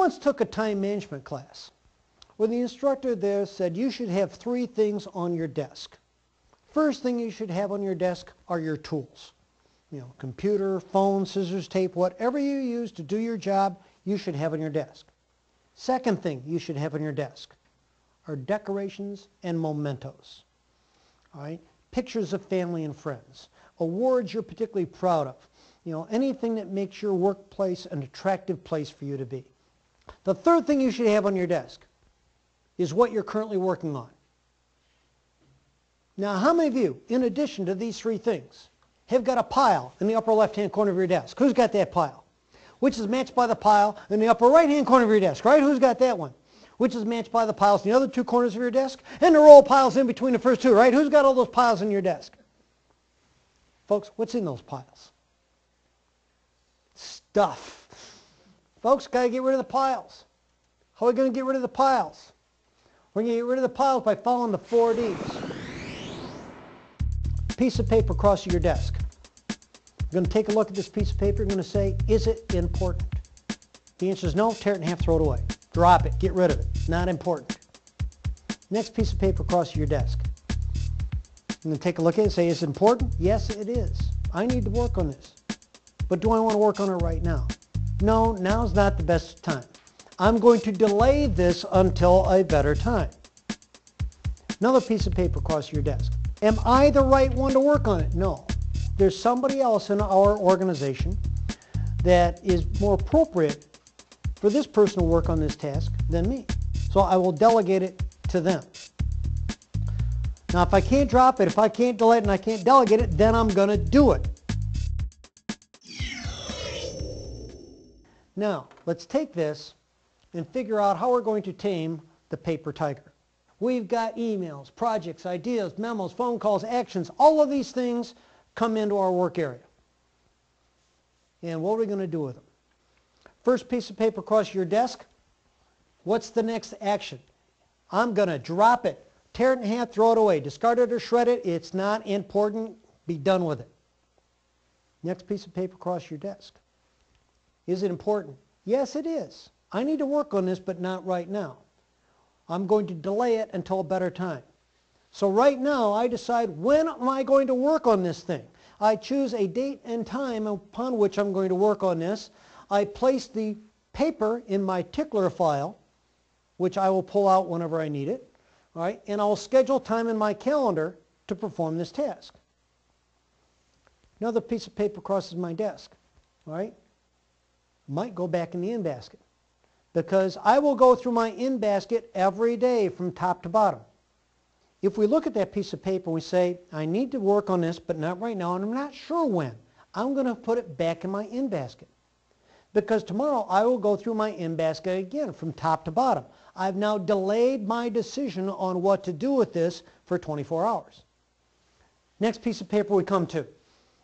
once took a time management class where the instructor there said you should have 3 things on your desk. First thing you should have on your desk are your tools. Computer, phone, scissors, tape, whatever you use to do your job, you should have on your desk. Second thing you should have on your desk are decorations and mementos. All right? Pictures of family and friends. Awards you're particularly proud of. Anything that makes your workplace an attractive place for you to be. The third thing you should have on your desk is what you're currently working on. Now, how many of you, in addition to these 3 things, have got a pile in the upper left-hand corner of your desk? Who's got that pile? Which is matched by the pile in the upper right-hand corner of your desk, right? Who's got that one? Which is matched by the piles in the other 2 corners of your desk? And the row of piles in between the first 2, right? Who's got all those piles in your desk? Folks, what's in those piles? Stuff. Folks, got to get rid of the piles. How are we going to get rid of the piles? We're going to get rid of the piles by following the 4 Ds. Piece of paper across your desk. You're going to take a look at this piece of paper. You're going to say, is it important? The answer is no. Tear it in half, throw it away. Drop it. Get rid of it. Not important. Next piece of paper across your desk. You're going to take a look at it and say, is it important? Yes, it is. I need to work on this. But do I want to work on it right now? No, now's not the best time. I'm going to delay this until a better time. Another piece of paper across your desk. Am I the right one to work on it? No. There's somebody else in our organization that is more appropriate for this person to work on this task than me. So I will delegate it to them. Now, if I can't drop it, if I can't delay it and I can't delegate it, then I'm going to do it. Now, let's take this and figure out how we're going to tame the paper tiger. We've got emails, projects, ideas, memos, phone calls, actions. All of these things come into our work area. And what are we going to do with them? First piece of paper across your desk. What's the next action? I'm going to drop it, tear it in half, throw it away, discard it or shred it. It's not important. Be done with it. Next piece of paper across your desk. Is it important? Yes, it is. I need to work on this, but not right now. I'm going to delay it until a better time. So right now, I decide when am I going to work on this thing. I choose a date and time upon which I'm going to work on this. I place the paper in my tickler file, which I will pull out whenever I need it. All right, and I'll schedule time in my calendar to perform this task. Another piece of paper crosses my desk. All right, might go back in the in basket, because I will go through my in basket every day from top to bottom. If we look at that piece of paper and we say, I need to work on this, but not right now, and I'm not sure when, I'm going to put it back in my in basket. Because tomorrow I will go through my in basket again from top to bottom. I've now delayed my decision on what to do with this for 24 hours. Next piece of paper we come to.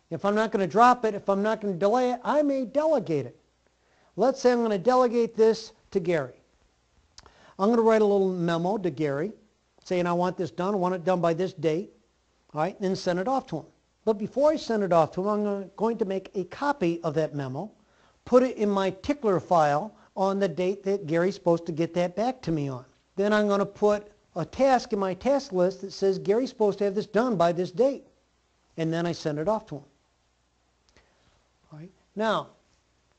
If I'm not going to drop it, if I'm not going to delay it, I may delegate it. Let's say I'm going to delegate this to Gary. I'm going to write a little memo to Gary saying I want this done, I want it done by this date, all right, and then send it off to him. But before I send it off to him, I'm going to make a copy of that memo, put it in my tickler file on the date that Gary's supposed to get that back to me on. Then I'm going to put a task in my task list that says Gary's supposed to have this done by this date. And then I send it off to him. All right. Now,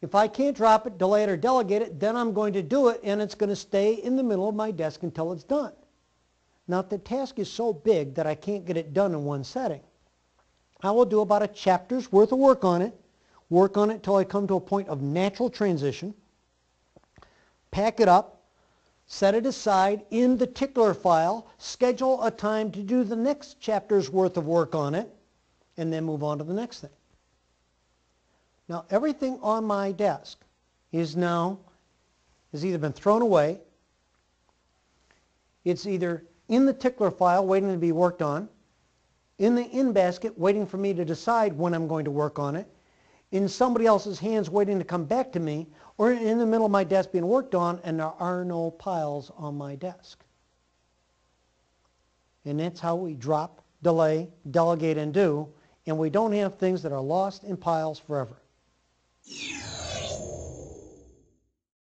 if I can't drop it, delay it, or delegate it, then I'm going to do it, and it's going to stay in the middle of my desk until it's done. Now, if the task is so big that I can't get it done in one setting, I will do about a chapter's worth of work on it till I come to a point of natural transition, pack it up, set it aside in the tickler file, schedule a time to do the next chapter's worth of work on it, and then move on to the next thing. Now, everything on my desk has either been thrown away, it's either in the tickler file waiting to be worked on, in the in basket waiting for me to decide when I'm going to work on it, in somebody else's hands waiting to come back to me, or in the middle of my desk being worked on, and there are no piles on my desk. And that's how we drop, delay, delegate, and do, and we don't have things that are lost in piles forever.